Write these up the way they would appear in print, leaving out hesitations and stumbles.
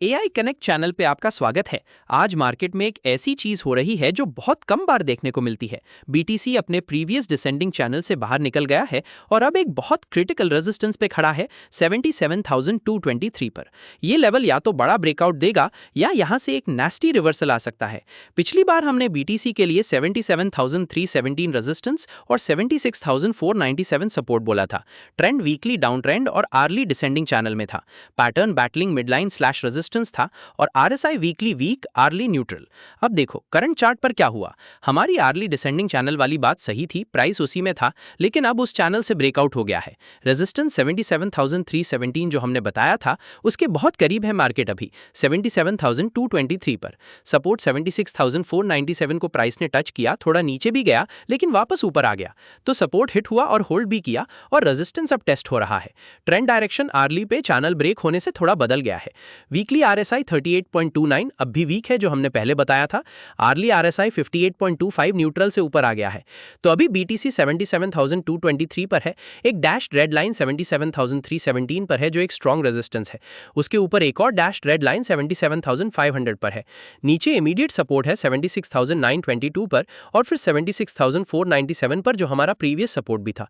AI connect channel पे आपका स्वागत है। आज मार्केट में एक ऐसी चीज हो रही है जो बहुत कम बार देखने को मिलती है। बीटीसी अपने प्रीवियस डिसेंडिंग चैनल से बाहर निकल गया है और अब एक बहुत क्रिटिकल रेजिस्टेंस पे खड़ा है 77,223 पर। ये लेवल या तो बड़ा ब्रेकआउट देगा या यहाँ से एक नेस्टी रिवर्सल आ सकता है। पिछली बार हमने बीटीसी के लिए 77,317 रेजिस्टेंस और 76,497 सपोर्ट बोला था। ट्रेंड वीकली डाउन ट्रेंड और आर्ली डिसेंडिंग चैनल में था। Pattern battling midline slash resistance था और RSI weekly weak hourly neutral. अब देखो करंट चार्ट पर क्या हुआ। हमारी आर्ली डिसेंडिंग चैनल वाली बात सही थी, प्राइस उसी में था, लेकिन अब उस चैनल से ब्रेकआउट हो गया है। रेजिस्टेंस 77,317 जो हमने बताया था उसके बहुत करीब है मार्केट अभी 77,223 पर। सपोर्ट 76,497 को प्राइस ने टच किया, थोड़ा नीचे भी गया लेकिन वापस ऊपर आ गया। तो सपोर्ट हिट हुआ और होल्ड भी किया और रेजिस्टेंस अब टेस्ट हो रहा है। ट्रेंड डायरेक्शन आर्ली पे चैनल ब्रेक होने से थोड़ा बदल गया है। वीकली आरएसआई 38.29 अब भी वीक है जो हमने पहले बताया था। आर्ली आरएसआई 58.25 न्यूट्रल से ऊपर आ गया है। तो अभी बीटीसी 77,223 पर है। एक डैश रेड लाइन 77,317 पर है जो एक स्ट्रॉन्ग रेजिस्टेंस है। उसके ऊपर एक और डैश रेड लाइन 77,500 पर है। नीचे इमीडिएट सपोर्ट है 76,922 पर और फिर 76,497 पर जो हमारा प्रीवियस सपोर्ट भी था।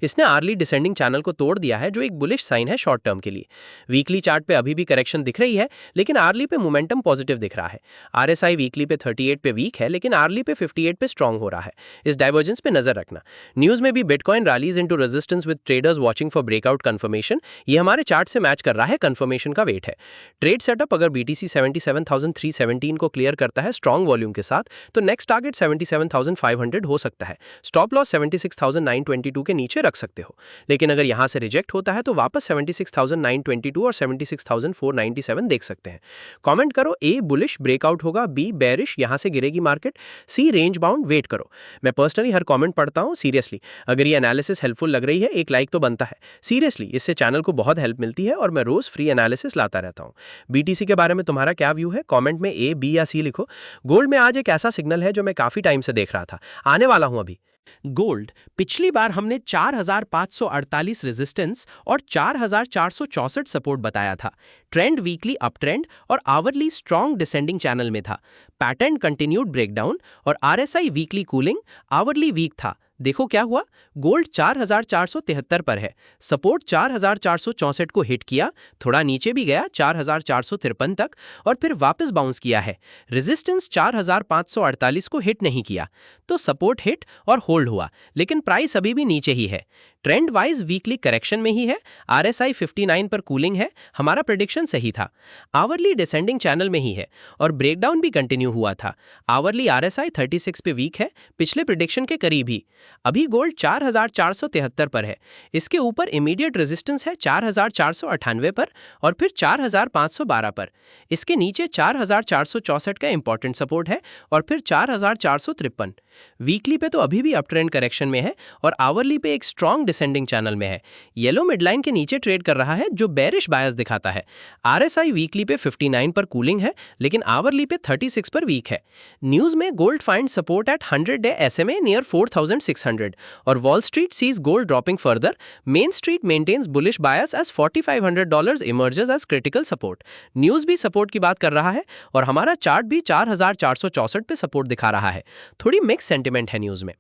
इसने आर्ली डिसेंडिंग चैनल को तोड़ दिया है जो एक बुलिश साइन है शॉर्ट टर्म के लिए। वीकली चार्ट पे अभी भी करेक्शन दिख रही है लेकिन आर्ली पे मोमेंटम पॉजिटिव दिख रहा है। आरएसआई वीकली पे 38 पे वीक है लेकिन आर्ली पे 58 पे स्ट्रांग हो रहा है। इस डाइवर्जेंस पे नजर रखना। न्यूज में भी bitcoin rallies into resistance with traders watching for breakout confirmation, ये हमारे चार्ट से मैच कर रहा है, कंफर्मेशन का वेट है। ट्रेड सेटअप अगर बीटीसी 77,317 को क्लियर करता है स्ट्रांग वॉल्यूम के साथ तो नेक्स्ट टारगेट 77,500 हो सकता है। स्टॉप लॉस 76,922 के नीचे रख सकते हो। लेकिन अगर यहां से रिजेक्ट होता है तो वापस 76,922 और 76,497 देख सकते हैं। कमेंट करो ए बुलिश ब्रेकआउट होगा, बी बेरिश यहां से गिरेगी मार्केट, सी रेंज बाउंड वेट करो। मैं पर्सनली हर कमेंट पढ़ता हूं सीरियसली। अगर ये एनालिसिस हेल्पफुल लग रही है एक लाइक तो बनता है। सीरियसली इससे चैनल को बहुत हेल्प मिलती है और मैं रोज फ्री एनालिसिस लाता रहता हूं। बीटीसी के बारे में तुम्हारा क्या व्यू है कमेंट में ए बी या सी लिखो। गोल्ड में आज एक ऐसा सिग्नल है जो मैं काफी टाइम से देख रहा था, आने वाला हूं अभी। गोल्ड पिछली बार हमने 4,548 रेजिस्टेंस और 4,464 सपोर्ट बताया था। ट्रेंड वीकली अप ट्रेंड और आवरली स्ट्रॉन्ग डिसेंडिंग चैनल में था। पैटर्न कंटिन्यूड ब्रेकडाउन और RSI weekly cooling, hourly weak था। देखो क्या हुआ, गोल्ड 4,473 पर है। सपोर्ट 4,464 को हिट किया, थोड़ा नीचे भी गया 4,453 तक और फिर वापस बाउंस किया है। रेजिस्टेंस 4,548 को हिट नहीं किया तो सपोर्ट हिट और होल्ड हुआ, लेकिन प्राइस अभी भी नीचे ही है। ट्रेंड वाइज वीकली करेक्शन में ही है। आरएसआई 59 पर कूलिंग है, हमारा प्रेडिक्शन सही था। आवरली डिसेंडिंग चैनल में ही है और ब्रेकडाउन भी कंटिन्यू हुआ था। आवरली आरएसआई 36 पे वीक है, पिछले प्रेडिक्शन के करीब ही। अभी गोल्ड 4,473 पर है। इसके ऊपर इमीडिएट रेजिस्टेंस है 4,498 पर और फिर 4,512 पर। इसके नीचे 4,464 का इंपॉर्टेंट सपोर्ट है और फिर 4,453। वीकली पे तो अभी भी अप ट्रेंड करेक्शन में है और आवरली पे एक स्ट्रॉन्ग डिसेंडिंग चैनल में है। येलो मिडलाइन के नीचे ट्रेड कर रहा है जो बेरिश बायस दिखाता है। आरएसआई वीकली पे 59 पर कूलिंग है लेकिन आवरली पे 36 पर वीक है। न्यूज में गोल्ड फाइंड सपोर्ट एट 100-डे एसएमए नियर 4,600 और Wall Street sees gold dropping further. Main Street maintains bullish bias as $4,500 emerges as critical support. News भी सपोर्ट की बात कर रहा है और हमारा चार्ट भी 4,464 पे सपोर्ट दिखा रहा है। थोड़ी मिक्स सेंटिमेंट है न्यूज में।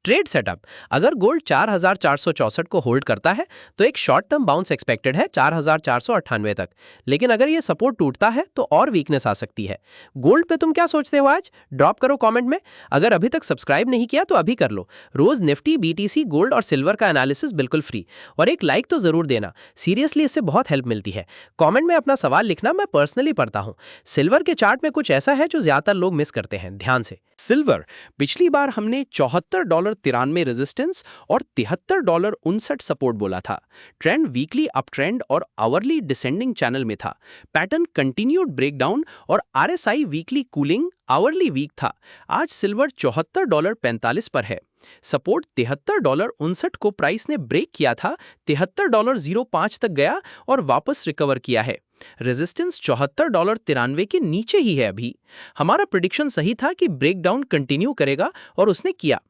ट्रेड सेटअप अगर गोल्ड 4,464 को होल्ड करता है तो एक शॉर्ट टर्म बाउंस एक्सपेक्टेड है 4,498 तक, लेकिन अगर ये सपोर्ट टूटता है तो और वीकनेस आ सकती है। गोल्ड पे तुम क्या सोचते हो आज, ड्रॉप करो कमेंट में। अगर अभी तक सब्सक्राइब नहीं किया तो अभी कर लो। रोज निफ्टी, बीटीसी, गोल्ड और सिल्वर का एनालिसिस बिल्कुल फ्री, और एक लाइक तो जरूर देना, सीरियसली इससे बहुत हेल्प मिलती है। कमेंट में अपना सवाल लिखना, मैं पर्सनली पढ़ता हूँ। सिल्वर के चार्ट में कुछ ऐसा है जो ज्यादातर लोग मिस करते हैं, ध्यान से। सिल्वर पिछली बार हमने $74.93 रेजिस्टेंस और $73.59 सपोर्ट बोला था। ट्रेंड वीकली अप ट्रेंड और आवरली डिसेंडिंग चैनल में था। पैटर्न कंटिन्यूड ब्रेकडाउन और RSI weekly cooling, hourly weak था। आज सिल्वर $74.45 पर है। सपोर्ट $73.59 को प्राइस ने ब्रेक किया था, $73.05 तक गया और वापस रिकवर किया है। रेजिस्टेंस $74.93 के नीचे ही है अभी। हमारा प्रिडिक्शन सही था कि ब्रेकडाउन कंटिन्यू करेगा और उसने किया।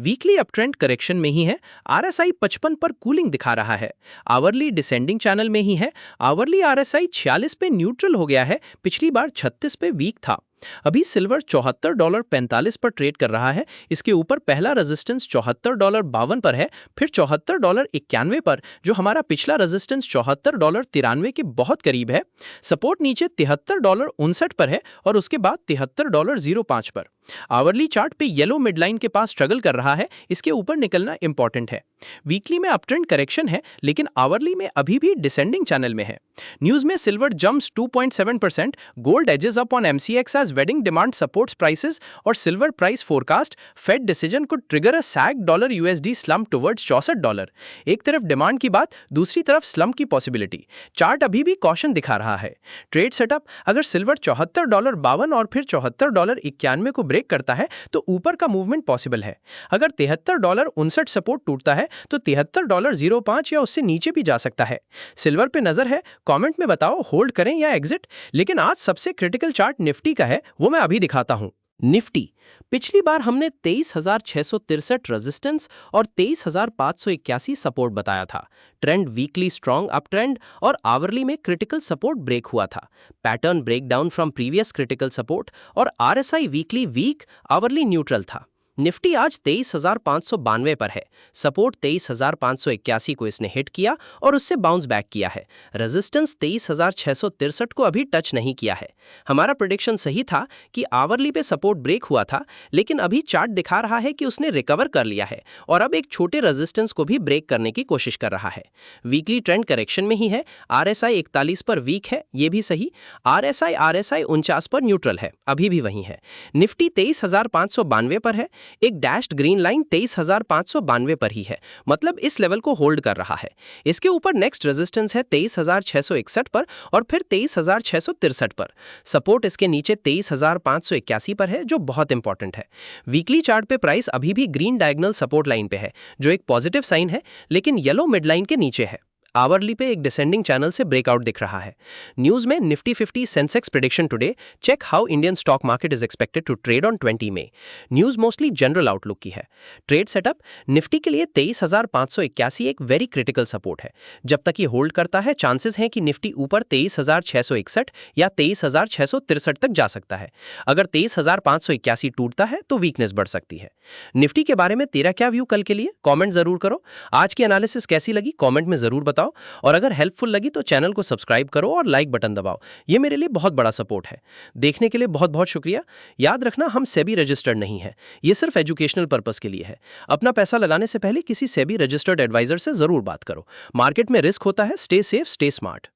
वीकली अपट्रेंड करेक्शन में ही है। आरएसआई 55 पर कूलिंग दिखा रहा है। आवरली डिसेंडिंग चैनल में ही है। आवरली आरएसआई 46 पे न्यूट्रल हो गया है, पिछली बार 36 पे वीक था। अभी सिल्वर $74.45 पर ट्रेड कर रहा है। इसके ऊपर पहला रेजिस्टेंस $74.52 पर है, फिर $74.91 पर, जो हमारा पिछला रेजिस्टेंस $74.93 के बहुत करीब है। सपोर्ट नीचे $73.59 पर है और उसके बाद $73.05 पर। आवरली चार्ट पे येलो मिडलाइन के पास स्ट्रगल कर रहा है, इसके ऊपर निकलना इंपॉर्टेंट है। वीकली में अपट्रेंड करेक्शन है, लेकिन आवरली में अभी भी डिसेंडिंग चैनल में है। न्यूज में silver jumps 2.7%, gold edges up on MCX as wedding demand supports prices और silver price forecast Fed decision को trigger a sag dollar USD slump towards $64। एक तरफ डिमांड की बात, दूसरी तरफ स्लम्प की पॉसिबिलिटी। चार्ट अभी भी कॉशन दिखा रहा है। ट्रेड सेटअप, अगर सिल्वर $74.52 और फिर $74.91 को ब्रेक करता है तो ऊपर का मूवमेंट पॉसिबल है। अगर $73.59 सपोर्ट टूटता है तो $73.05 या उससे नीचे भी जा सकता है। सिल्वर पे नजर है, कमेंट में बताओ होल्ड करें या एग्जिट। लेकिन आज सबसे क्रिटिकल चार्ट निफ्टी का है, वो मैं अभी दिखाता हूं। निफ्टी, पिछली बार हमने 23,663 रेजिस्टेंस और 23,581 सपोर्ट बताया था। Trend weekly strong up trend और आवरली में क्रिटिकल सपोर्ट ब्रेक हुआ था। Pattern break down from previous critical support और RSI weekly weak, hourly neutral था। निफ्टी आज 23,592 पर है। सपोर्ट 23,581 को इसने हिट किया और उससे बाउंस बैक किया है। रेजिस्टेंस 23,663 को अभी टच नहीं किया है। हमारा प्रेडिक्शन सही था कि आवरली पे सपोर्ट ब्रेक हुआ था, लेकिन अभी चार्ट दिखा रहा है कि उसने रिकवर कर लिया है और अब एक छोटे रेजिस्टेंस को भी ब्रेक करने की कोशिश कर रहा है। वीकली ट्रेंड करेक्शन में ही है। आरएसआई 41 पर वीक है, ये भी सही। आरएसआई 49 पर न्यूट्रल है, अभी भी वही है। निफ्टी 23,592 पर है। एक डैश्ड ग्रीन लाइन 23,592 पर ही है, मतलब इस लेवल को होल्ड कर रहा है। इसके ऊपर नेक्स्ट रेजिस्टेंस है 23,661 पर और फिर 23,663 पर। सपोर्ट इसके नीचे 23,581 पर है, जो बहुत इंपॉर्टेंट है। वीकली चार्ट पे प्राइस अभी भी ग्रीन डायगोनल सपोर्ट लाइन पे है, जो एक पॉजिटिव साइन है, लेकिन येलो मिड लाइन के नीचे है। आवरली पे एक डिसेंडिंग चैनल से ब्रेकआउट दिख रहा है। न्यूज में Nifty 50 Sensex prediction today, check how Indian stock market is expected to trade on 20 मई। न्यूज मोस्टली जनरल आउटलुक की है। ट्रेड सेटअप, निफ्टी के लिए 23,581 एक वेरी क्रिटिकल सपोर्ट है। जब तक ये होल्ड करता है, चांसेस हैं कि निफ्टी ऊपर 23,661 या 23,663 तक जा सकता है। अगर 23,581 टूटता है तो वीकनेस बढ़ सकती है। निफ्टी के बारे में तेरा क्या व्यू कल के लिए, कॉमेंट जरूर करो। आज की एनालिसिस कैसी लगी कॉमेंट में जरूर बताओ, और अगर हेल्पफुल लगी तो चैनल को सब्सक्राइब करो और लाइक बटन दबाओ। ये मेरे लिए बहुत बड़ा सपोर्ट है। देखने के लिए बहुत बहुत शुक्रिया। याद रखना, हम सेबी रजिस्टर्ड नहीं है, ये सिर्फ एजुकेशनल पर्पस के लिए है। अपना पैसा लगाने से पहले किसी सेबी रजिस्टर्ड एडवाइजर से जरूर बात करो। मार्केट में रिस्क होता है, स्टे सेफ, स्टे स्मार्ट।